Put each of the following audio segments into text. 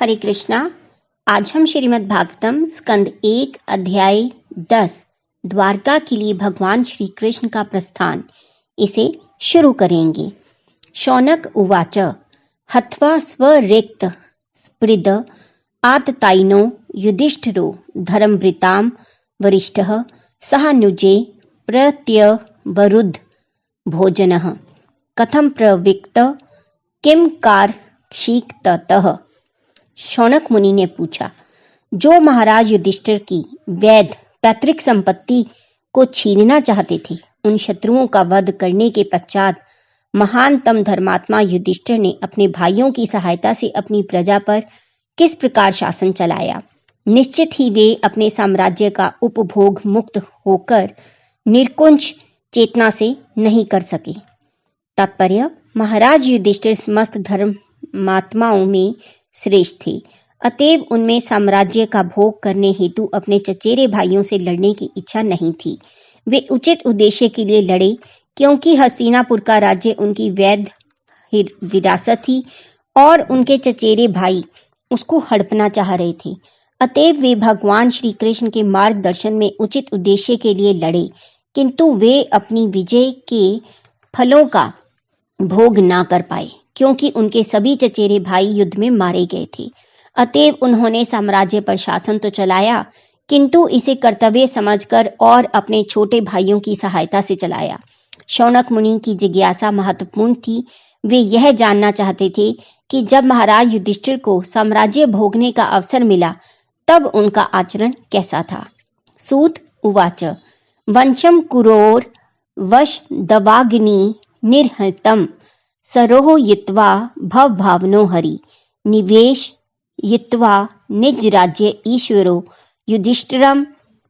हरे कृष्णा। आज हम श्रीमद् भागवतम स्कंद 1 अध्याय 10 द्वारका के लिए भगवान श्री कृष्ण का प्रस्थान इसे शुरू करेंगे। शौनक उवाच हत्वा स्वरिक्त स्पृद आततायिनो युधिष्ठिरो धर्मवृतां वरिष्ठः सहानुजे प्रत्यवरुद्ध भोजनः कथं प्रविक्त किम कार्षिकतः। शौनक मुनि ने पूछा, जो महाराज युधिष्ठिर की वैध पैतृक संपत्ति को छीनना चाहते थे, उन शत्रुओं का वध करने के पश्चात महानतम धर्मात्मा युधिष्ठिर ने अपने भाइयों की सहायता से अपनी प्रजा पर किस प्रकार शासन चलाया। निश्चित ही वे अपने साम्राज्य का उपभोग मुक्त होकर निर्कुंज चेतना से नहीं कर सके। तात्पर्य, महाराज युधिष्ठिर समस्त धर्मात्माओं में श्रेष्ठ थे, अतएव उनमें साम्राज्य का भोग करने हेतु अपने चचेरे भाइयों से लड़ने की इच्छा नहीं थी। वे उचित उद्देश्य के लिए लड़े, क्योंकि हस्तिनापुर का राज्य उनकी वैध विरासत थी और उनके चचेरे भाई उसको हड़पना चाह रहे थे। अतएव वे भगवान श्री कृष्ण के मार्गदर्शन में उचित उद्देश्य के लिए लड़े, किंतु वे अपनी विजय के फलों का भोग ना कर पाए, क्योंकि उनके सभी चचेरे भाई युद्ध में मारे गए थे। अतएव उन्होंने साम्राज्य पर शासन तो चलाया, किंतु इसे कर्तव्य समझकर और अपने छोटे भाइयों की सहायता से चलाया। शौनक मुनि की जिज्ञासा महत्वपूर्ण थी। वे यह जानना चाहते थे कि जब महाराज युधिष्ठिर को साम्राज्य भोगने का अवसर मिला, तब उनका आचरण कैसा था। सूत उवाच वंशम कुरोर वश दवाग्नि निर्हतम सरोह यित्वा भव भावनो हरि निवेश यित्वा निज राज्य ईश्वरो युधिष्ठिरम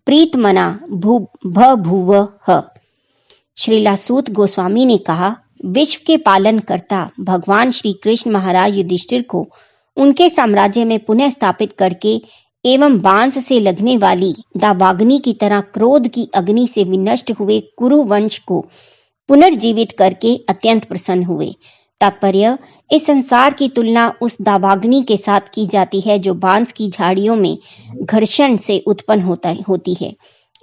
प्रीतमना भूवः। श्रीला सूत गोस्वामी ने कहा, विश्व के पालन करता भगवान श्री कृष्ण महाराज युधिष्ठिर को उनके साम्राज्य में पुनः स्थापित करके एवं बांस से लगने वाली दावाग्नि की तरह क्रोध की अग्नि से विनष्ट हुए कुरु वंश को पुनर्जीवित करके अत्यंत प्रसन्न हुए। तात्पर्य, इस संसार की तुलना उस दावाग्नि के साथ की जाती है जो बांस की झाड़ियों में घर्षण से उत्पन्न होती है।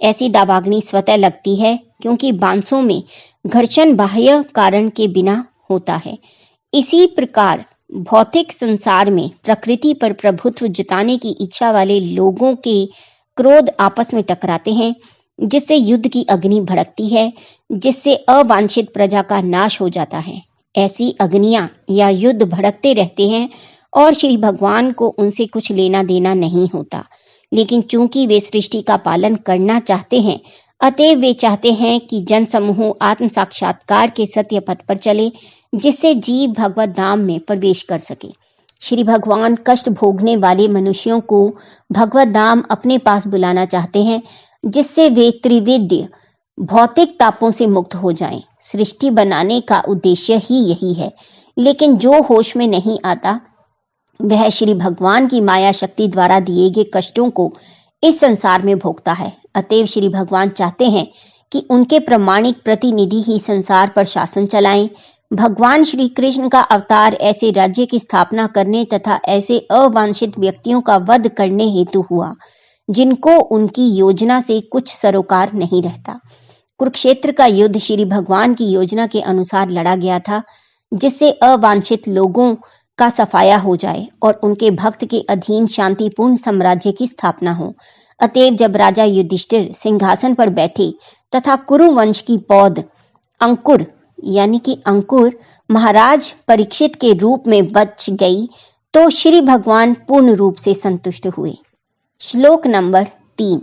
ऐसी दावाग्नि स्वतः लगती है, क्योंकि बांसों में घर्षण बाह्य कारण के बिना होता है। इसी प्रकार भौतिक संसार में प्रकृति पर प्रभुत्व जताने की इच्छा वाले लोगों के क्रोध आपस में टकराते हैं, जिससे युद्ध की अग्नि भड़कती है, जिससे अवांछित प्रजा का नाश हो जाता है। ऐसी अग्नियां या युद्ध भड़कते रहते हैं और श्री भगवान को उनसे कुछ लेना देना नहीं होता। लेकिन चूंकि वे सृष्टि का पालन करना चाहते हैं, अतएव वे चाहते हैं कि जन समूह आत्म साक्षात्कार के सत्य पथ पर चले, जिससे जीव भगवत धाम में प्रवेश कर सके। श्री भगवान कष्ट भोगने वाले मनुष्यों को भगवत धाम अपने पास बुलाना चाहते हैं, जिससे वे त्रिविध भौतिक तापों से मुक्त हो जाएं। सृष्टि बनाने का उद्देश्य ही यही है, लेकिन जो होश में नहीं आता, वह श्री भगवान की माया शक्ति द्वारा दिए गए कष्टों को इस संसार में भोगता है। अतएव श्री भगवान चाहते हैं कि उनके प्रामाणिक प्रतिनिधि ही संसार पर शासन चलाएं। भगवान श्री कृष्ण का अवतार ऐसे राज्य की स्थापना करने तथा ऐसे अवांछित व्यक्तियों का वध करने हेतु हुआ, जिनको उनकी योजना से कुछ सरोकार नहीं रहता। कुरुक्षेत्र का युद्ध श्री भगवान की योजना के अनुसार लड़ा गया था, जिससे अवांछित लोगों का सफाया हो जाए और उनके भक्त के अधीन शांतिपूर्ण साम्राज्य की स्थापना हो। अतएव जब राजा युधिष्ठिर सिंहासन पर बैठे तथा कुरु वंश की पौध अंकुर यानी कि अंकुर महाराज परीक्षित के रूप में बच गई, तो श्री भगवान पूर्ण रूप से संतुष्ट हुए। श्लोक नंबर 3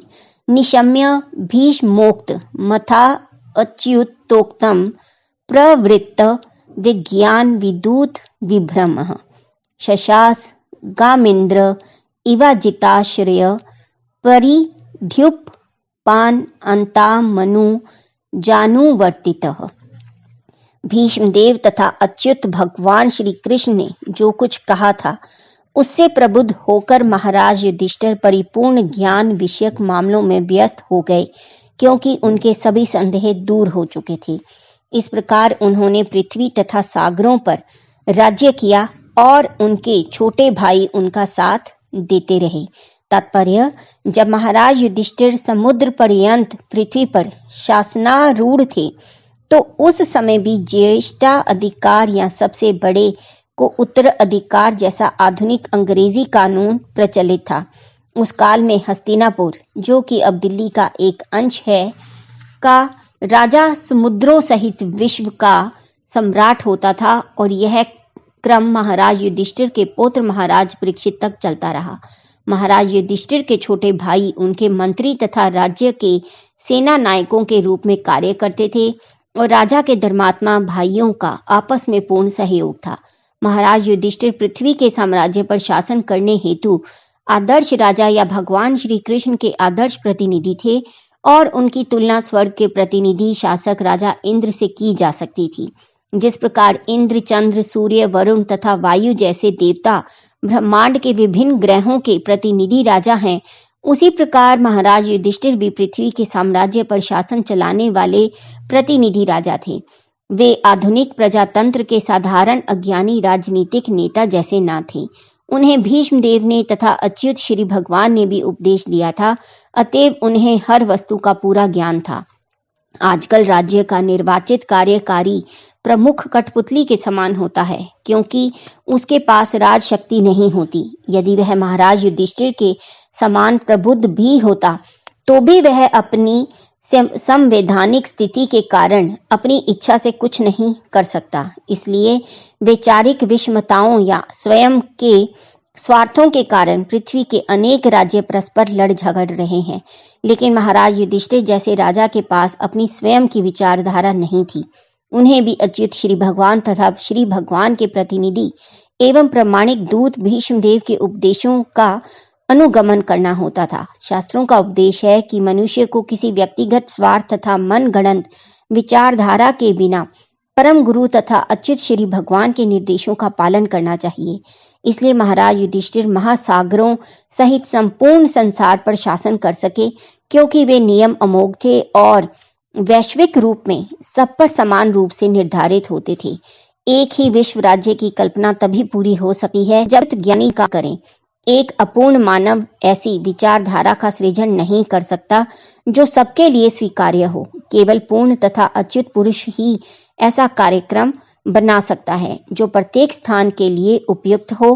निशम्य भीष्मोक्त मथा अच्युतोक्तम प्रवृत्त विज्ञान विदूत विभ्रमः शशास गामिन्द्र इवाजिताश्रय परिध्युप पान अंता मनु जानुवर्तितः। भीष्मदेव तथा अच्युत भगवान श्री कृष्ण ने जो कुछ कहा था, उससे प्रबुद्ध होकर महाराज युधिष्ठिर परिपूर्ण ज्ञान विषयक मामलों में व्यस्त हो गए, क्योंकि उनके सभी संदेह दूर हो चुके थे। इस प्रकार उन्होंने पृथ्वी तथा सागरों पर राज्य किया और उनके छोटे भाई उनका साथ देते रहे। तात्पर्य, जब महाराज युधिष्ठिर समुद्र पर्यंत पृथ्वी पर शासनारूढ़ थे तो उस समय भी ज्येष्ठाधिकार या सबसे बड़े को उत्तराधिकार जैसा आधुनिक अंग्रेजी कानून प्रचलित था। उस काल में हस्तिनापुर, जो कि अब दिल्ली का एक अंश है, का राजा समुद्रों सहित विश्व का सम्राट होता था और यह क्रम महाराज युधिष्ठिर के पुत्र महाराज परीक्षित तक चलता रहा। महाराज युधिष्ठिर के छोटे भाई उनके मंत्री तथा राज्य के सेना नायकों के रूप में कार्य करते थे और राजा के धर्मात्मा भाइयों का आपस में पूर्ण सहयोग था। महाराज युधिष्ठिर पृथ्वी के साम्राज्य पर शासन करने हेतु आदर्श राजा या भगवान श्री कृष्ण के आदर्श प्रतिनिधि थे और उनकी तुलना स्वर्ग के प्रतिनिधि शासक राजा इंद्र से की जा सकती थी। जिस प्रकार इंद्र, चंद्र, सूर्य, वरुण तथा वायु जैसे देवता ब्रह्मांड के विभिन्न ग्रहों के प्रतिनिधि राजा हैं, उसी प्रकार महाराज युधिष्ठिर भी पृथ्वी के साम्राज्य पर शासन चलाने वाले प्रतिनिधि राजा थे। वे आधुनिक प्रजातंत्र के साधारण अज्ञानी राजनीतिक नेता जैसे न थे। उन्हें भीष्म देव ने तथा अच्युत श्री भगवान ने भी उपदेश दिया था, अतएव उन्हें हर वस्तु का पूरा ज्ञान था। आजकल राज्य का निर्वाचित कार्यकारी प्रमुख कठपुतली के समान होता है, क्योंकि उसके पास राज शक्ति नहीं होती। यदि वह महाराज युधिष्ठिर के समान प्रबुद्ध भी होता तो भी वह अपनी संवैधानिक स्थिति के कारण अपनी इच्छा से कुछ नहीं कर सकता। इसलिए वैचारिक विषमताओं या स्वयं के स्वार्थों के कारण पृथ्वी के अनेक राज्य परस्पर लड़ झगड़ रहे हैं, लेकिन महाराज युधिष्ठिर जैसे राजा के पास अपनी स्वयं की विचारधारा नहीं थी। उन्हें भी अच्युत श्री भगवान तथा श्री भगवान के प्रतिनिधि एवं प्रामाणिक दूत भीष्मदेव के उपदेशों का अनुगमन करना होता था। शास्त्रों का उपदेश है कि मनुष्य को किसी व्यक्तिगत स्वार्थ तथा मनगढ़ंत विचारधारा के बिना परम गुरु तथा अच्युत श्री भगवान के निर्देशों का पालन करना चाहिए। इसलिए महाराज युधिष्ठिर महासागरों सहित संपूर्ण संसार पर शासन कर सके, क्योंकि वे नियम अमोघ थे और वैश्विक रूप में सब पर समान रूप से निर्धारित होते थे। एक ही विश्व राज्य की कल्पना तभी पूरी हो सकी है जब ज्ञानी का करें। एक अपूर्ण मानव ऐसी विचारधारा का सृजन नहीं कर सकता जो सबके लिए स्वीकार्य हो। केवल पूर्ण तथा अच्युत पुरुष ही ऐसा कार्यक्रम बना सकता है जो प्रत्येक स्थान के लिए उपयुक्त हो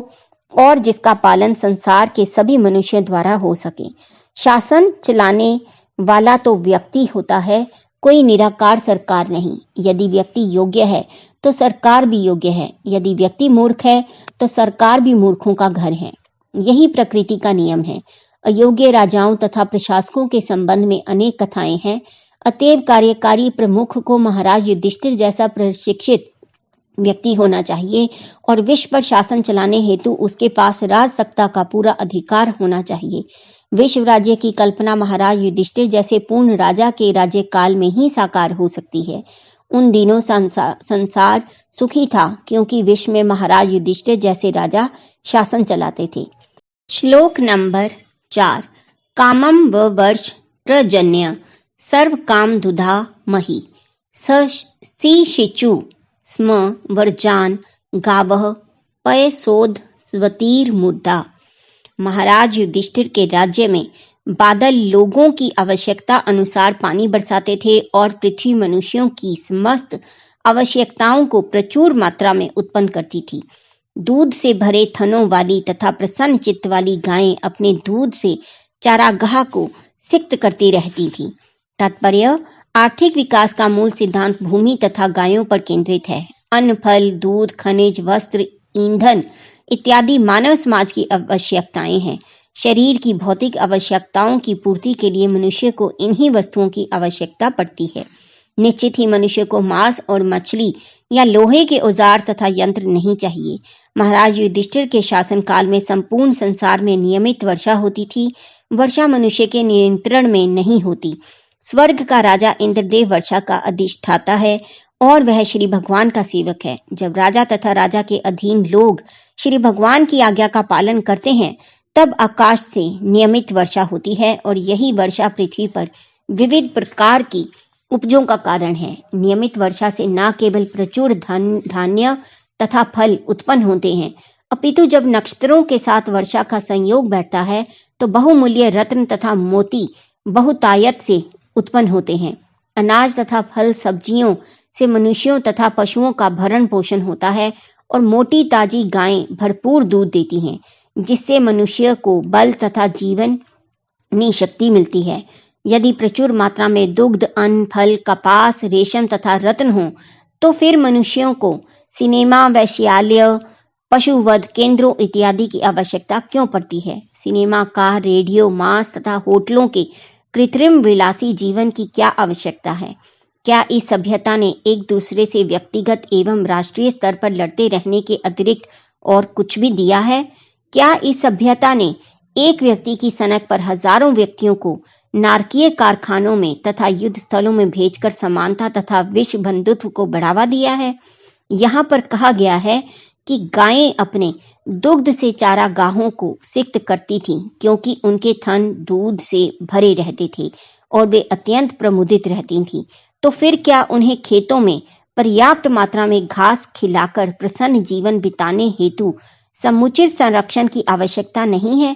और जिसका पालन संसार के सभी मनुष्यों द्वारा हो सके। शासन चलाने वाला तो व्यक्ति होता है, कोई निराकार सरकार नहीं। यदि व्यक्ति योग्य है तो सरकार भी योग्य है, यदि व्यक्ति मूर्ख है तो सरकार भी मूर्खों का घर है। यही प्रकृति का नियम है। अयोग्य राजाओं तथा प्रशासकों के संबंध में अनेक कथाएं हैं। अतएव कार्यकारी प्रमुख को महाराज युधिष्ठिर जैसा प्रशिक्षित व्यक्ति होना चाहिए और विश्व पर शासन चलाने हेतु उसके पास राज सत्ता का पूरा अधिकार होना चाहिए। विश्व राज्य की कल्पना महाराज युधिष्ठिर जैसे पूर्ण राजा के राज्य काल में ही साकार हो सकती है। उन दिनों संसार सुखी था, क्योंकि विश्व में महाराज युधिष्ठिर जैसे राजा शासन चलाते थे। श्लोक नंबर 4। कामम व वर्ष प्रजन्य सर्व काम दुधा मही सी शिचु स्म वर्जान गावह पयसोद स्वतीर मुद्दा। महाराज युधिष्ठिर के राज्य में बादल लोगों की आवश्यकता अनुसार पानी बरसाते थे और पृथ्वी मनुष्यों की समस्त आवश्यकताओं को प्रचुर मात्रा में उत्पन्न करती थी। दूध से भरे थनों वाली तथा प्रसन्न चित्त वाली गायें अपने दूध से चारागाह को सिक्त करती रहती थी। तात्पर्य, आर्थिक विकास का मूल सिद्धांत भूमि तथा गायों पर केंद्रित है। अन्न, फल, दूध, खनिज, वस्त्र, ईंधन इत्यादि मानव समाज की आवश्यकताएं हैं। शरीर की भौतिक आवश्यकताओं की पूर्ति के लिए मनुष्य को इन्हीं वस्तुओं की आवश्यकता पड़ती है। निश्चित ही मनुष्य को मांस और मछली या लोहे के औजार तथा यंत्र नहीं चाहिए। महाराज युधिष्ठिर के शासन काल में संपूर्ण संसार में नियमित वर्षा होती थी। वर्षा मनुष्य के नियंत्रण में नहीं होती। स्वर्ग का राजा इंद्रदेव वर्षा का अधिष्ठाता है और वह श्री भगवान का सेवक है। जब राजा तथा राजा के अधीन लोग श्री भगवान की आज्ञा का पालन करते हैं, तब आकाश से नियमित वर्षा होती है और यही वर्षा पृथ्वी पर विविध प्रकार की उपजों का कारण है। नियमित वर्षा से न केवल प्रचुर धान्य तथा फल उत्पन्न होते हैं, अपितु जब नक्षत्रों के साथ वर्षा का संयोग बैठता है तो बहुमूल्य रत्न तथा मोती बहुतायत से उत्पन्न होते हैं। अनाज तथा फल सब्जियों से मनुष्यों तथा पशुओं का भरण पोषण होता है और मोटी ताजी गायें भरपूर दूध देती हैं, जिससे मनुष्य को बल तथा जीवन में शक्ति मिलती है। यदि प्रचुर मात्रा में दुग्ध, अन्न, फल, कपास, रेशम तथा रत्न हो तो फिर मनुष्यों को सिनेमा, वैश्यालय, पशुवध केंद्रों इत्यादि की आवश्यकता क्यों पड़ती है? सिनेमा, कार, रेडियो, मांस तथा होटलों के कृत्रिम विलासी जीवन की क्या आवश्यकता है? क्या इस सभ्यता ने एक दूसरे से व्यक्तिगत एवं राष्ट्रीय स्तर पर लड़ते रहने के अतिरिक्त और कुछ भी दिया है? क्या इस सभ्यता ने एक व्यक्ति की सनक पर हजारों व्यक्तियों को नारकीय कारखानों में तथा युद्ध स्थलों में भेजकर समानता तथा विश्व बंधुत्व को बढ़ावा दिया है? यहाँ पर कहा गया है कि गायें अपने दुग्ध से चारागाहों को सिक्त करती थीं, क्योंकि उनके थन दूध से भरे रहते थे और वे अत्यंत प्रमुदित रहती थीं। तो फिर क्या उन्हें खेतों में पर्याप्त मात्रा में घास खिलाकर प्रसन्न जीवन बिताने हेतु समुचित संरक्षण की आवश्यकता नहीं है?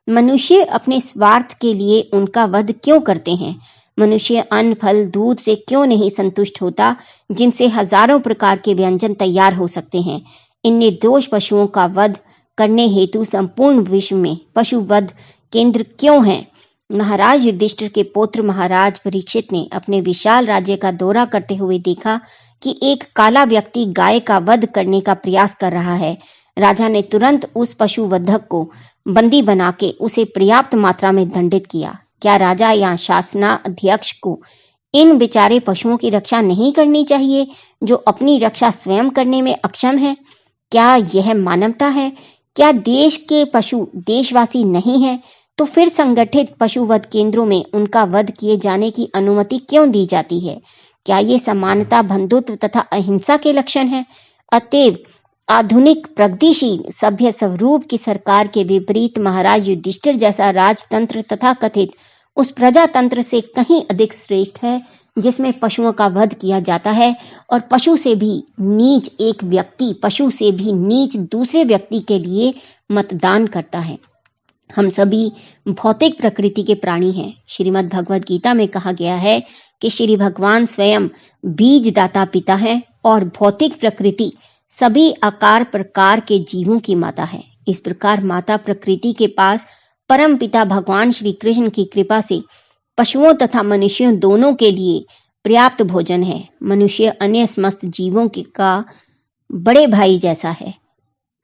मनुष्य अपने स्वार्थ के लिए उनका वध क्यों करते हैं? मनुष्य अन्न, फल, दूध से क्यों नहीं संतुष्ट होता, जिनसे हजारों प्रकार के व्यंजन तैयार हो सकते हैं? इन निर्दोष पशुओं का वध करने हेतु संपूर्ण विश्व में पशुवध केंद्र क्यों हैं? महाराज युधिष्ठिर के पुत्र महाराज परीक्षित ने अपने विशाल राज्य का दौरा करते हुए देखा कि एक काला व्यक्ति गाय का वध करने का प्रयास कर रहा है। राजा ने तुरंत उस पशुवधक को बंदी बना के उसे पर्याप्त मात्रा में दंडित किया। क्या राजा या शासनाध्यक्ष को इन बेचारे पशुओं की रक्षा नहीं करनी चाहिए, जो अपनी रक्षा स्वयं करने में अक्षम है? क्या यह मानवता है? क्या देश के पशु देशवासी नहीं है? तो फिर संगठित पशुवध केंद्रों में उनका वध किए जाने की अनुमति क्यों दी जाती है? क्या ये समानता, बंधुत्व तथा अहिंसा के लक्षण है? अतएव आधुनिक प्रगतिशील सभ्य स्वरूप की सरकार के विपरीत महाराज युधिष्ठिर जैसा राजतंत्र तथा कथित उस प्रजातंत्र से कहीं अधिक श्रेष्ठ है, जिसमें पशुओं का वध किया जाता है और पशु से भी नीच एक व्यक्ति पशु से भी नीच दूसरे व्यक्ति के लिए मतदान करता है। हम सभी भौतिक प्रकृति के प्राणी हैं। श्रीमद् भगवद गीता में कहा गया है कि श्री भगवान स्वयं बीजदाता पिता है और भौतिक प्रकृति सभी आकार प्रकार के जीवों की माता है। इस प्रकार माता प्रकृति के पास परम पिता भगवान श्री कृष्ण की कृपा से पशुओं तथा मनुष्यों दोनों के लिए पर्याप्त भोजन है। मनुष्य अन्य समस्त जीवों का बड़े भाई जैसा है।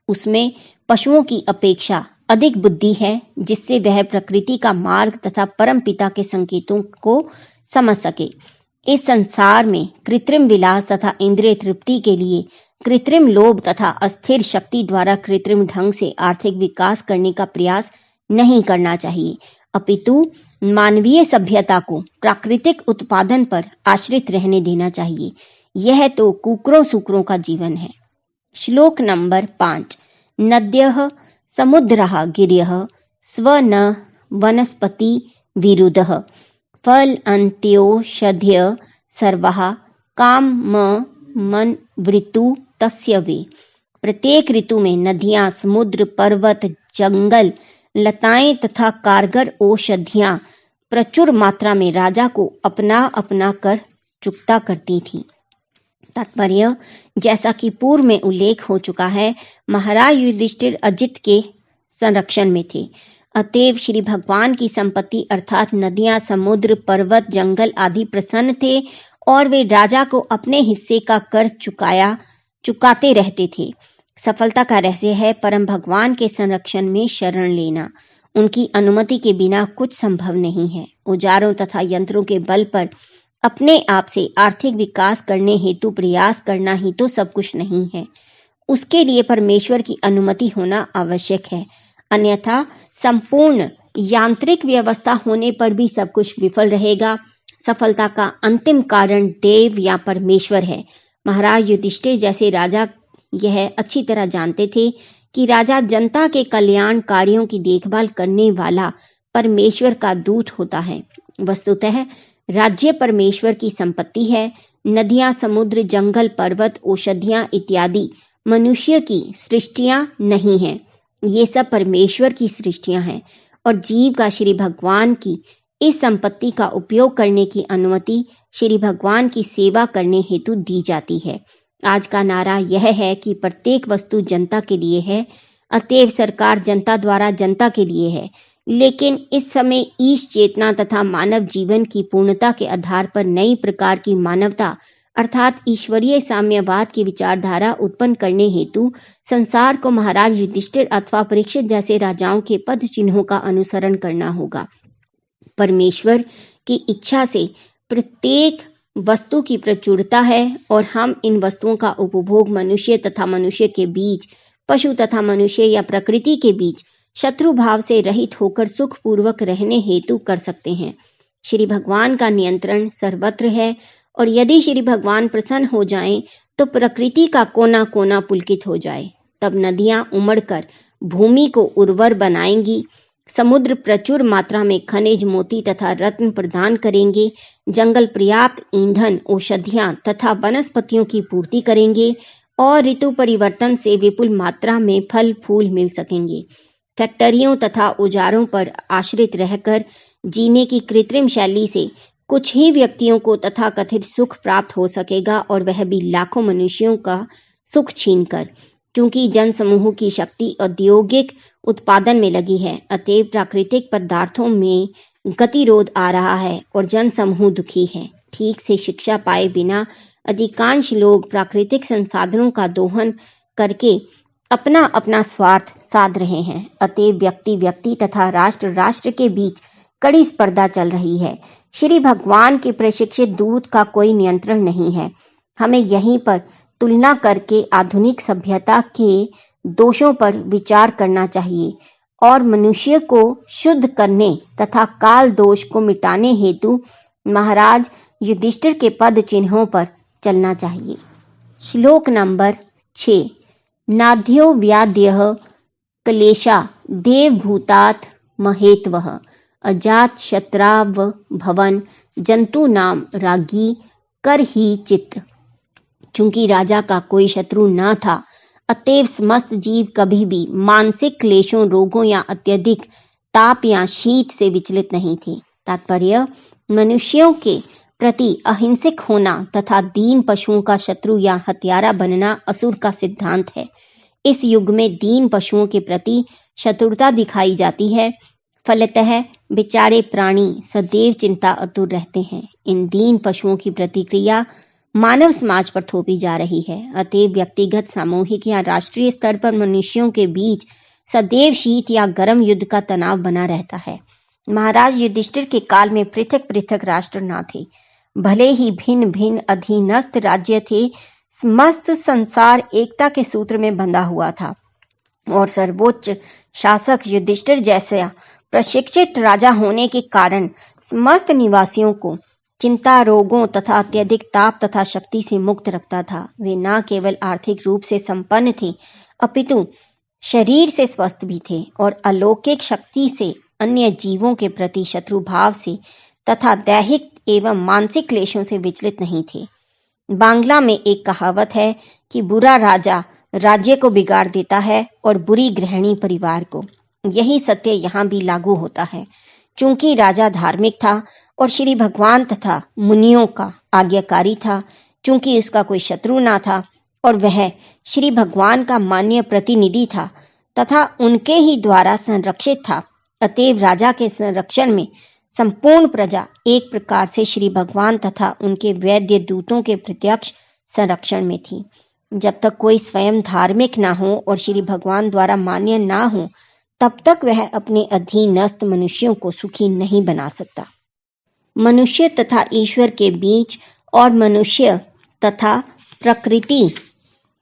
उसमें पशुओं की अपेक्षा अधिक बुद्धि है, जिससे वह प्रकृति का मार्ग तथा परम पिता के संकेतों को समझ सके। इस संसार में कृत्रिम विलास तथा इंद्रिय तृप्ति के लिए कृत्रिम लोभ तथा अस्थिर शक्ति द्वारा कृत्रिम ढंग से आर्थिक विकास करने का प्रयास नहीं करना चाहिए, अपितु मानवीय सभ्यता को प्राकृतिक उत्पादन पर आश्रित रहने देना चाहिए। यह तो कुकरों सुकरों का जीवन है। श्लोक नंबर 5। नद्यः समुद्रः गिर्यः स्व न वनस्पति विरुद्धः फल अन्त्योषध्य सर्वः काम मन वृतु तस्य वे। प्रत्येक ऋतु में नदियां, समुद्र, पर्वत, जंगल, लताएं तथा कारगर औषधियां प्रचुर मात्रा में राजा को अपना अपना कर चुकता करती थी। तात्पर्य, जैसा कि पूर्व में उल्लेख हो चुका है, महाराज युधिष्ठिर अजित के संरक्षण में थे। अतएव श्री भगवान की संपत्ति अर्थात नदियां, समुद्र, पर्वत, जंगल आदि प्रसन्न थे और वे राजा को अपने हिस्से का कर चुकाते रहते थे। सफलता का रहस्य है परम भगवान के संरक्षण में शरण लेना। उनकी अनुमति के बिना कुछ संभव नहीं है। औजारों तथा यंत्रों के बल पर अपने आप से आर्थिक विकास करने हेतु प्रयास करना ही तो सब कुछ नहीं है। उसके लिए परमेश्वर की अनुमति होना आवश्यक है, अन्यथा संपूर्ण यांत्रिक व्यवस्था होने पर भी सब कुछ विफल रहेगा। सफलता का अंतिम कारण देव या परमेश्वर है। महाराज युधिष्ठिर जैसे राजा यह अच्छी तरह जानते थे कि राजा जनता के कल्याण कार्यों की देखभाल करने वाला परमेश्वर का दूत होता है। वस्तुतः राज्य परमेश्वर की संपत्ति है। नदियां, समुद्र, जंगल, पर्वत, औषधियां इत्यादि मनुष्य की सृष्टियां नहीं हैं, ये सब परमेश्वर की सृष्टियां हैं और जीव का श्री भगवान की इस संपत्ति का उपयोग करने की अनुमति श्री भगवान की सेवा करने हेतु दी जाती है। आज का नारा यह है कि प्रत्येक वस्तु जनता के लिए है, अतएव सरकार जनता द्वारा जनता के लिए है। लेकिन इस समय ईश चेतना तथा मानव जीवन की पूर्णता के आधार पर नई प्रकार की मानवता अर्थात ईश्वरीय साम्यवाद की विचारधारा उत्पन्न करने हेतु संसार को महाराज युधिष्ठिर अथवा परीक्षित जैसे राजाओं के पद चिन्हों का अनुसरण करना होगा। परमेश्वर की इच्छा से प्रत्येक वस्तु की प्रचुरता है और हम इन वस्तुओं का उपभोग मनुष्य तथा मनुष्य के बीच, पशु तथा मनुष्य या प्रकृति के बीच शत्रु भाव से रहित होकर सुख पूर्वक रहने हेतु कर सकते हैं। श्री भगवान का नियंत्रण सर्वत्र है और यदि श्री भगवान प्रसन्न हो जाएं तो प्रकृति का कोना कोना पुलकित हो जाए। तब नदियां उमड़कर भूमि को उर्वर बनाएंगी, समुद्र प्रचुर मात्रा में खनिज मोती तथा रत्न प्रदान करेंगे, जंगल पर्याप्त ईंधन, औषधियां तथा वनस्पतियों की पूर्ति करेंगे और ऋतु परिवर्तन से विपुल मात्रा में फल फूल मिल सकेंगे। फैक्टरियों तथा औजारों पर आश्रित रहकर जीने की कृत्रिम शैली से कुछ ही व्यक्तियों को तथा कथित सुख प्राप्त हो सकेगा और वह भी लाखों मनुष्यों का सुख छीनकर। क्योंकि जन समूह की शक्ति औद्योगिक उत्पादन में लगी है, अतएव प्राकृतिक पदार्थों में गतिरोध आ रहा है और जन समूह दुखी है। ठीक से शिक्षा पाए बिना अधिकांश लोग प्राकृतिक संसाधनों का दोहन करके अपना अपना स्वार्थ साध रहे हैं। अतएव व्यक्ति व्यक्ति तथा राष्ट्र राष्ट्र के बीच कड़ी स्पर्धा चल रही है। श्री भगवान के प्रशिक्षित दूत का कोई नियंत्रण नहीं है। हमें यहीं पर तुलना करके आधुनिक सभ्यता के दोषों पर विचार करना चाहिए और मनुष्य को शुद्ध करने तथा काल दोष को मिटाने हेतु महाराज युधिष्ठिर के पद चिन्हों पर चलना चाहिए। श्लोक नंबर 6। नाध्यो व्याद्यः क्लेशा देवभूतात् महेत्वः अजात शत्राव भवन जंतु नाम रागी कर ही चित्त। चूंकि राजा का कोई शत्रु न था, अतएव समस्त जीव कभी भी मानसिक क्लेशों, रोगों या अत्यधिक ताप या शीत से विचलित नहीं थे। तात्पर्य, मनुष्यों के प्रति अहिंसक होना तथा दीन पशुओं का शत्रु या हत्यारा बनना असुर का सिद्धांत है। इस युग में दीन पशुओं के प्रति शत्रुता दिखाई जाती है। फलतः बेचारे प्राणी सदैव चिंता अतुर रहते हैं। इन दीन पशुओं की प्रतिक्रिया मानव समाज पर थोपी जा रही है। अतएव व्यक्तिगत, सामूहिक या राष्ट्रीय स्तर पर मनुष्यों के बीच सदैव शीत या गर्म युद्ध का तनाव बना रहता है। महाराज युधिष्ठिर के काल में पृथक पृथक राष्ट्र न थे, भले ही भिन्न भिन्न अधीनस्थ राज्य थे, समस्त संसार एकता के सूत्र में बंधा हुआ था और सर्वोच्च शासक युधिष्ठिर जैसा प्रशिक्षित राजा होने के कारण समस्त निवासियों को चिंता, रोगों तथा अत्यधिक ताप तथा शक्ति से मुक्त रखता था। वे न केवल आर्थिक रूप से संपन्न थे, अपितु शरीर से स्वस्थ भी थे और अलौकिक शक्ति से अन्य जीवों के प्रति शत्रु भाव से तथा दैहिक एवं मानसिक क्लेशों से विचलित नहीं थे। बांग्ला में एक कहावत है कि बुरा राजा राज्य को बिगाड़ देता है और बुरी गृहिणी परिवार को। यही सत्य यहाँ भी लागू होता है। चूंकि राजा धार्मिक था और श्री भगवान तथा मुनियों का आज्ञाकारी था, चूंकि उसका कोई शत्रु ना था और वह श्री भगवान का मान्य प्रतिनिधि था तथा उनके ही द्वारा संरक्षित था, अतएव राजा के संरक्षण में संपूर्ण प्रजा एक प्रकार से श्री भगवान तथा उनके वैद्य दूतों के प्रत्यक्ष संरक्षण में थी। जब तक कोई स्वयं धार्मिक ना हो और श्री भगवान द्वारा मान्य ना हो, तब तक वह अपने अधीनस्थ मनुष्यों को सुखी नहीं बना सकता। मनुष्य तथा ईश्वर के बीच और मनुष्य तथा प्रकृति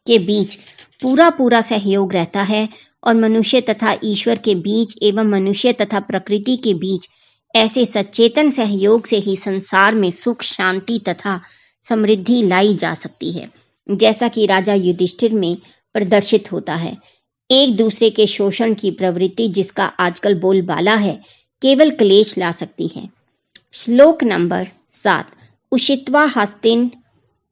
के बीच पूरा सहयोग रहता है और मनुष्य तथा ईश्वर के बीच एवं मनुष्य तथा प्रकृति के बीच ऐसे सचेतन सहयोग से ही संसार में सुख, शांति तथा समृद्धि लाई जा सकती है, जैसा कि राजा युधिष्ठिर में प्रदर्शित होता है। एक दूसरे के शोषण की प्रवृत्ति, जिसका आजकल बोलबाला है, केवल क्लेश ला सकती है। श्लोक नंबर 7। उषित्वा हस्तिन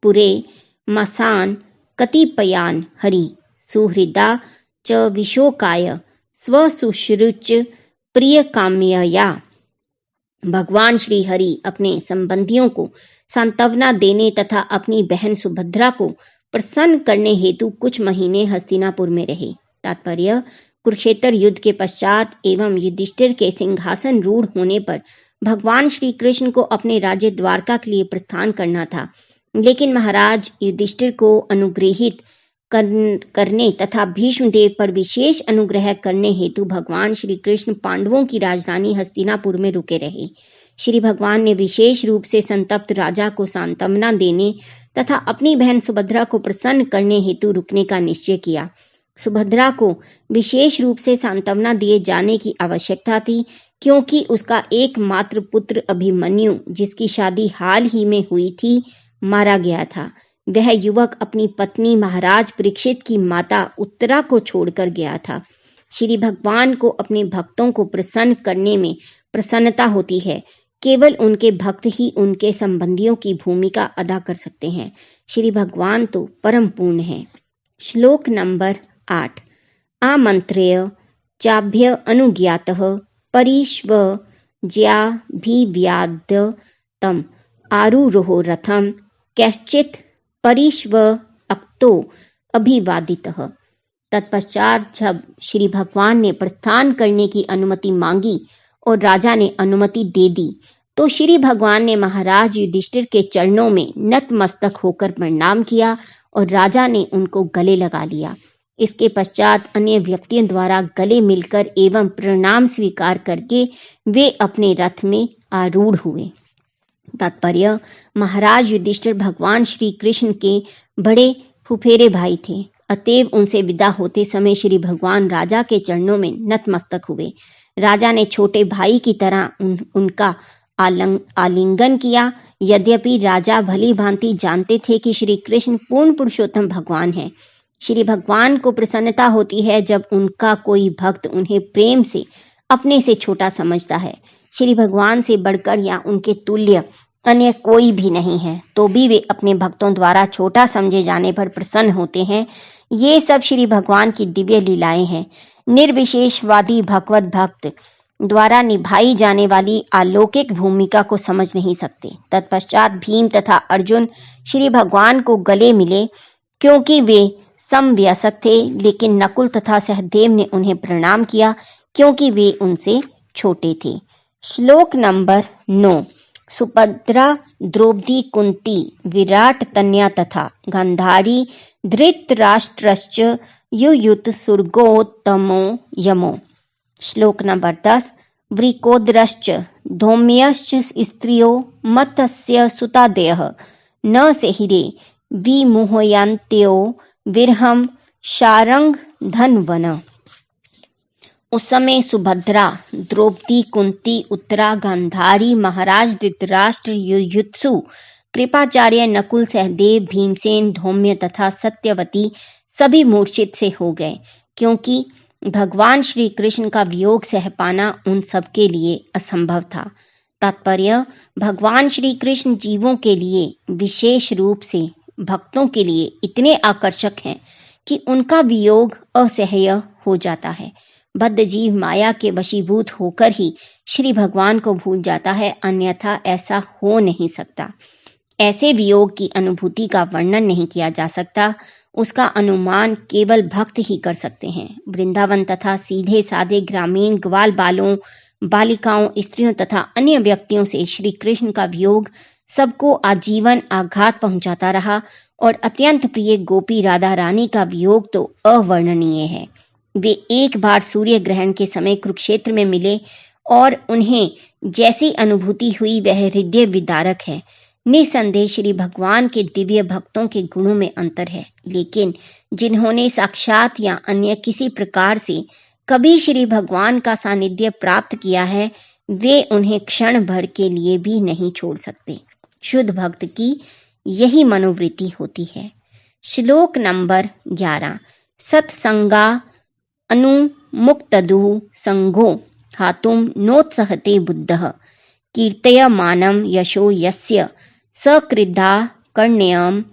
पुरे मसान कतिपयान हरि सुहृदा च विशोकाय स्वशुश्रुच प्रिय काम्यया। भगवान श्री हरि अपने संबंधियों को सांत्वना देने तथा अपनी बहन सुभद्रा को प्रसन्न करने हेतु कुछ महीने हस्तिनापुर में रहे। तात्पर्य: कुरुक्षेत्र युद्ध के पश्चात एवं युधिष्ठिर के सिंहासन रूढ़ होने पर भगवान श्री कृष्ण को अपने राज्य द्वारका के लिए प्रस्थान करना था, लेकिन महाराज युधिष्ठिर को अनुग्रहित करने तथा भीष्मदेव पर विशेष अनुग्रह करने हेतु भगवान श्री कृष्ण पांडवों की राजधानी हस्तिनापुर में रुके रहे। श्री भगवान ने विशेष रूप से संतप्त राजा को सांत्वना देने तथा अपनी बहन सुभद्रा को प्रसन्न करने हेतु रुकने का निश्चय किया। सुभद्रा को विशेष रूप से सांत्वना दिए जाने की आवश्यकता थी, क्योंकि उसका एकमात्र पुत्र अभिमन्यु, जिसकी शादी हाल ही में हुई थी, मारा गया था। वह युवक अपनी पत्नी महाराज परीक्षित की माता उत्तरा को छोड़कर गया था। श्री भगवान को अपने भक्तों को प्रसन्न करने में प्रसन्नता होती है। केवल उनके भक्त ही उनके संबंधियों की भूमिका अदा कर सकते हैं। श्री भगवान तो परम पूर्ण है। श्लोक नंबर 8। आमंत्र्य चाभ्य अनुज्ञातः परिष्वज्याभिव्याद्य तम आरुरोह रथम कैश्चित् परिष्व अक्तो अभिवादितः। तत्पश्चात जब श्री भगवान ने प्रस्थान करने की अनुमति मांगी और राजा ने अनुमति दे दी, तो श्री भगवान ने महाराज युधिष्ठिर के चरणों में नतमस्तक होकर प्रणाम किया और राजा ने उनको गले लगा लिया। इसके पश्चात अन्य व्यक्तियों द्वारा गले मिलकर एवं प्रणाम स्वीकार करके वे अपने रथ में आरूढ़ हुए। तात्पर्य: महाराज युधिष्ठिर भगवान श्री कृष्ण के बड़े फुफेरे भाई थे, अतएव उनसे विदा होते समय श्री भगवान राजा के चरणों में नतमस्तक हुए। राजा ने छोटे भाई की तरह उनका आलिंगन किया। यद्यपि राजा भली भांति जानते थे कि श्री कृष्ण पूर्ण पुरुषोत्तम भगवान है। श्री भगवान को प्रसन्नता होती है जब उनका कोई भक्त उन्हें प्रेम से अपने से छोटा समझता है। श्री भगवान से बढ़कर या उनके तुल्य अन्य कोई भी नहीं है, तो भी वे अपने भक्तों द्वारा छोटा समझे जाने पर प्रसन्न होते हैं। ये सब श्री भगवान की दिव्य लीलाएं हैं। निर्विशेषवादी भगवत भक्त द्वारा निभाई जाने वाली अलौकिक भूमिका को समझ नहीं सकते। तत्पश्चात भीम तथा अर्जुन श्री भगवान को गले मिले, क्योंकि वे समवयस्क थे, लेकिन नकुल तथा सहदेव ने उन्हें प्रणाम किया, क्योंकि वे उनसे छोटे थे। श्लोक नंबर 9। सुभद्रा द्रौपदी कुंती विराट तनया तथा गांधारी धृतराष्ट्रश्च युयुत सुर्गोत्तमो यमो। श्लोक नंबर 10। वृकोदरश्च धौम्यश्च स्त्रियो मत्स्य सुतादयः न सेहिरे विमुह्यन्त्यो विरहम शारंग धनवन। उस समय सुभद्रा, द्रौपदी, कुंती, उत्तरा, गांधारी, महाराज धृतराष्ट्र, युयुत्सु, कृपाचार्य, नकुल, सहदेव, भीमसेन, धौम्य तथा सत्यवती सभी मूर्छित से हो गए, क्योंकि भगवान श्री कृष्ण का वियोग सह पाना उन सब के लिए असंभव था। तात्पर्य: भगवान श्री कृष्ण जीवों के लिए, विशेष रूप से भक्तों के लिए इतने आकर्षक हैं कि उनका वियोग असह्य हो जाता है। बद्ध जीव माया के वशीभूत होकर ही श्री भगवान को भूल जाता है, अन्यथा ऐसा हो नहीं सकता। ऐसे वियोग की अनुभूति का वर्णन नहीं किया जा सकता, उसका अनुमान केवल भक्त ही कर सकते हैं। वृंदावन तथा सीधे साधे ग्रामीण ग्वाल बालों, बालिकाओं, स्त्रियों तथा अन्य व्यक्तियों से श्री कृष्ण का वियोग सबको आजीवन आघात पहुंचाता रहा, और अत्यंत प्रिय गोपी राधा रानी का वियोग तो अवर्णनीय है। वे एक बार सूर्य ग्रहण के समय कुरुक्षेत्र में मिले और उन्हें जैसी अनुभूति हुई वह हृदय विदारक है। निसंदेह श्री भगवान के दिव्य भक्तों के गुणों में अंतर है, लेकिन जिन्होंने साक्षात या अन्य किसी प्रकार से कभी श्री भगवान का सानिध्य प्राप्त किया है, वे उन्हें क्षण भर के लिए भी नहीं छोड़ सकते। शुद्ध भक्त की यही मनोवृत्ति होती है। श्लोक नंबर 11। सत्संगा अनुमुक्तदु संगो हातुम नोत्सहते बुद्धः कीर्तयमानं यशो यस्य सकृद्धा कर्ण्यं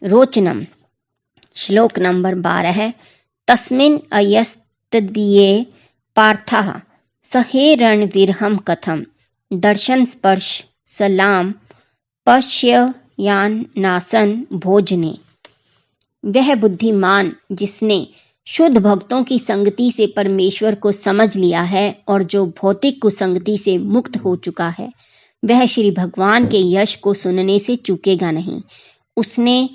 रोचनम। श्लोक नंबर 12 है। तस्मिन् अयस्तदीये पार्थः सहेरणविरहं कथं दर्शन स्पर्श सलाम पश्ययानासन भोजने। वह बुद्धिमान जिसने शुद्ध भक्तों की संगति से परमेश्वर को समझ लिया है और जो भौतिक कुसंगति से मुक्त हो चुका है, वह श्री भगवान के यश को सुनने से चूकेगा नहीं। उसने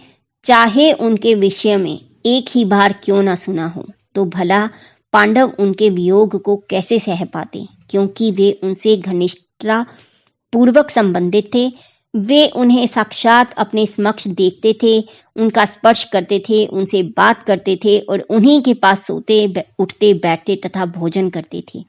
चाहे उनके विषय में एक ही बार क्यों न सुना हो, तो भला पांडव उनके वियोग को कैसे सह पाते, क्योंकि वे उनसे घनिष्ठता पूर्वक संबंधित थे। वे उन्हें साक्षात अपने समक्ष देखते थे, उनका स्पर्श करते थे, उनसे बात करते थे और उन्हीं के पास सोते उठते बैठते तथा भोजन करते थे।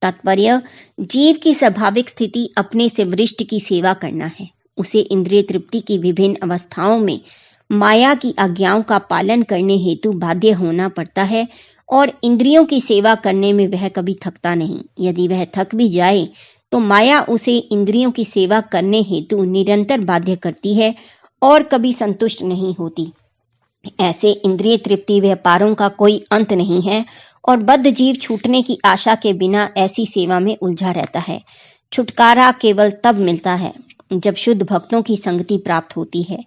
तात्पर्य, जीव की स्वाभाविक स्थिति अपने से वरिष्ठ की सेवा करना है। उसे इंद्रिय तृप्ति की विभिन्न अवस्थाओं में माया की आज्ञाओं का पालन करने हेतु बाध्य होना पड़ता है और इंद्रियों की सेवा करने में वह कभी थकता नहीं। यदि वह थक भी जाए तो माया उसे इंद्रियों की सेवा करने हेतु निरंतर बाध्य करती है और कभी संतुष्ट नहीं होती। ऐसे इंद्रिय तृप्ति व्यापारों का कोई अंत नहीं है और बद्ध जीव छूटने की आशा के बिना ऐसी सेवा में उलझा रहता है। छुटकारा केवल तब मिलता है जब शुद्ध भक्तों की संगति प्राप्त होती है।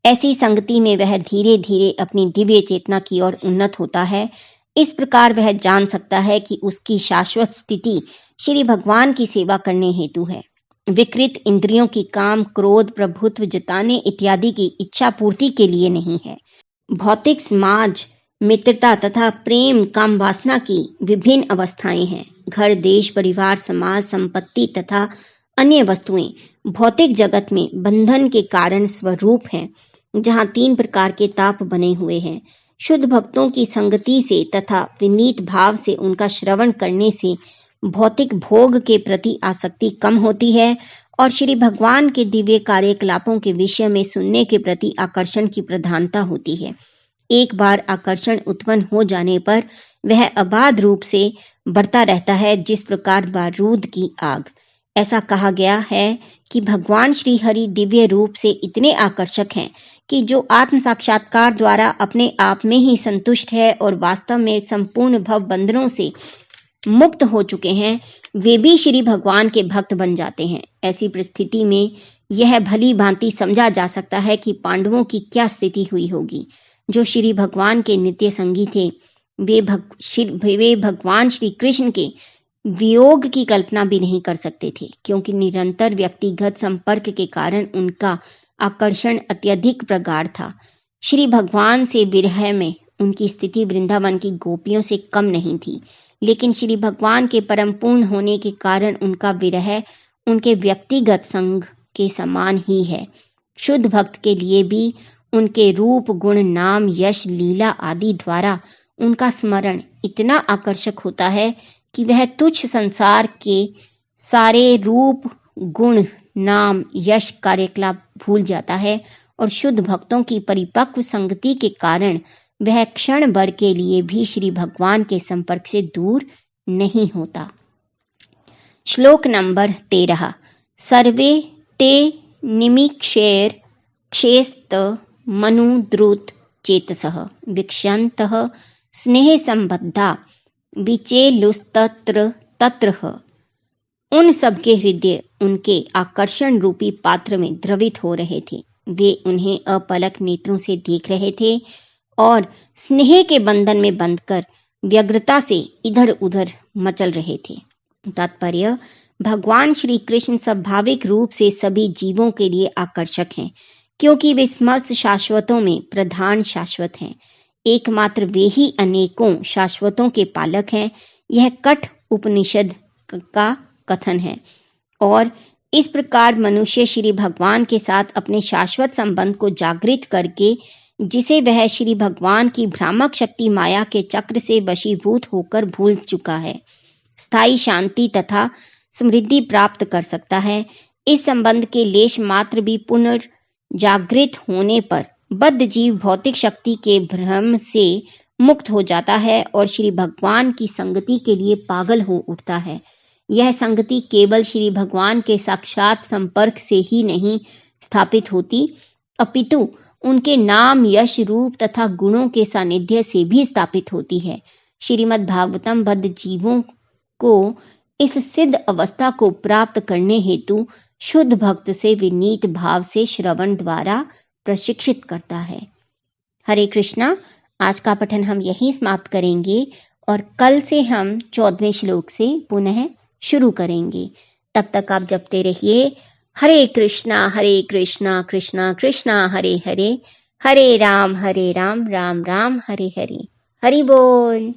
ऐसी संगति में वह धीरे धीरे अपनी दिव्य चेतना की ओर उन्नत होता है। इस प्रकार वह जान सकता है कि उसकी शाश्वत स्थिति श्री भगवान की सेवा करने हेतु है, विकृत इंद्रियों की काम क्रोध प्रभुत्व जताने इत्यादि की इच्छा पूर्ति के लिए नहीं है। भौतिक समाज मित्रता तथा प्रेम काम वासना की विभिन्न अवस्थाएं हैं। घर देश परिवार समाज संपत्ति तथा अन्य वस्तुएं भौतिक जगत में बंधन के कारण स्वरूप हैं, जहां 3 प्रकार के ताप बने हुए हैं। शुद्ध भक्तों की संगति से तथा विनीत भाव से उनका श्रवण करने से भौतिक भोग के प्रति आसक्ति कम होती है और श्री भगवान के दिव्य कार्यकलापों के विषय में सुनने के प्रति आकर्षण की प्रधानता होती है। एक बार आकर्षण उत्पन्न हो जाने पर वह अबाध रूप से बढ़ता रहता है, जिस प्रकार बारूद की आग। ऐसा कहा गया है कि भगवान श्री हरि दिव्य रूप से इतने आकर्षक हैं कि जो आत्म साक्षात्कार द्वारा अपने आप में ही संतुष्ट है और वास्तव में संपूर्ण भव बंधनों से मुक्त हो चुके हैं, वे भी श्री भगवान के भक्त बन जाते हैं। ऐसी परिस्थिति में यह भली भांति समझा जा सकता है कि पांडवों की क्या स्थिति हुई होगी। जो श्री भगवान के नित्य संगी थे, वे भगवान श्री कृष्ण के वियोग की कल्पना भी नहीं कर सकते थे, क्योंकि निरंतर व्यक्तिगत संपर्क के कारण उनका आकर्षण अत्यधिक प्रगाढ़ था। श्री भगवान से विरह में उनकी स्थिति वृंदावन की गोपियों से कम नहीं थी, लेकिन श्री भगवान के परम पूर्ण होने के कारण उनका विरह उनके व्यक्तिगत संग के समान ही है। शुद्ध भक्त के लिए भी उनके रूप गुण नाम यश लीला आदि द्वारा उनका स्मरण इतना आकर्षक होता है कि वह तुच्छ संसार के सारे रूप गुण नाम यश कार्यकलाप भूल जाता है और शुद्ध भक्तों की परिपक्व संगति के कारण वह क्षण भर के लिए भी श्री भगवान के संपर्क से दूर नहीं होता। श्लोक नंबर 13। सर्वे ते निमीक्षेर क्षेस्त मनुद्रुत चेतसः विक्षन्तः स्नेह संबद्धा विचेलुस्तत्र तत्रह। उन सबके हृदय उनके आकर्षण रूपी पात्र में द्रवित हो रहे थे। वे उन्हें अपलक नेत्रों से देख रहे थे और स्नेह के बंधन में बंधकर व्यग्रता से इधर उधर मचल रहे थे। तात्पर्य, भगवान श्री कृष्ण स्वाभाविक रूप से सभी जीवों के लिए आकर्षक हैं, क्योंकि वे समस्त शाश्वतों में प्रधान शाश्वत हैं। एकमात्र वे ही अनेकों शाश्वतों के पालक हैं। यह कठ उपनिषद का कथन है और इस प्रकार मनुष्य श्री भगवान के साथ अपने शाश्वत संबंध को जागृत करके, जिसे वह श्री भगवान की भ्रामक शक्ति माया के चक्र से वशीभूत होकर भूल चुका है, स्थायी शांति तथा समृद्धि प्राप्त कर सकता है। इस संबंध के लेश मात्र भी पुनर्जागृत होने पर बद्ध जीव भौतिक शक्ति के भ्रम से मुक्त हो जाता है और श्री भगवान की संगति के लिए पागल हो उठता है। यह संगति केवल श्री भगवान के साक्षात संपर्क से ही नहीं स्थापित होती, अपितु उनके नाम, यश, रूप तथा गुणों के सानिध्य से भी स्थापित होती है। श्रीमद् भागवतम बद्ध जीवों को इस सिद्ध अवस्था को प्राप्त करने हेतु शुद्ध भक्त से विनीत भाव से श्रवण द्वारा प्रशिक्षित करता है। हरे कृष्णा। आज का पठन हम यहीं समाप्त करेंगे और कल से हम 14वें श्लोक से पुनः शुरू करेंगे। तब तक आप जपते रहिए हरे कृष्णा कृष्णा कृष्णा हरे हरे, हरे राम राम राम हरे हरे। हरि बोल।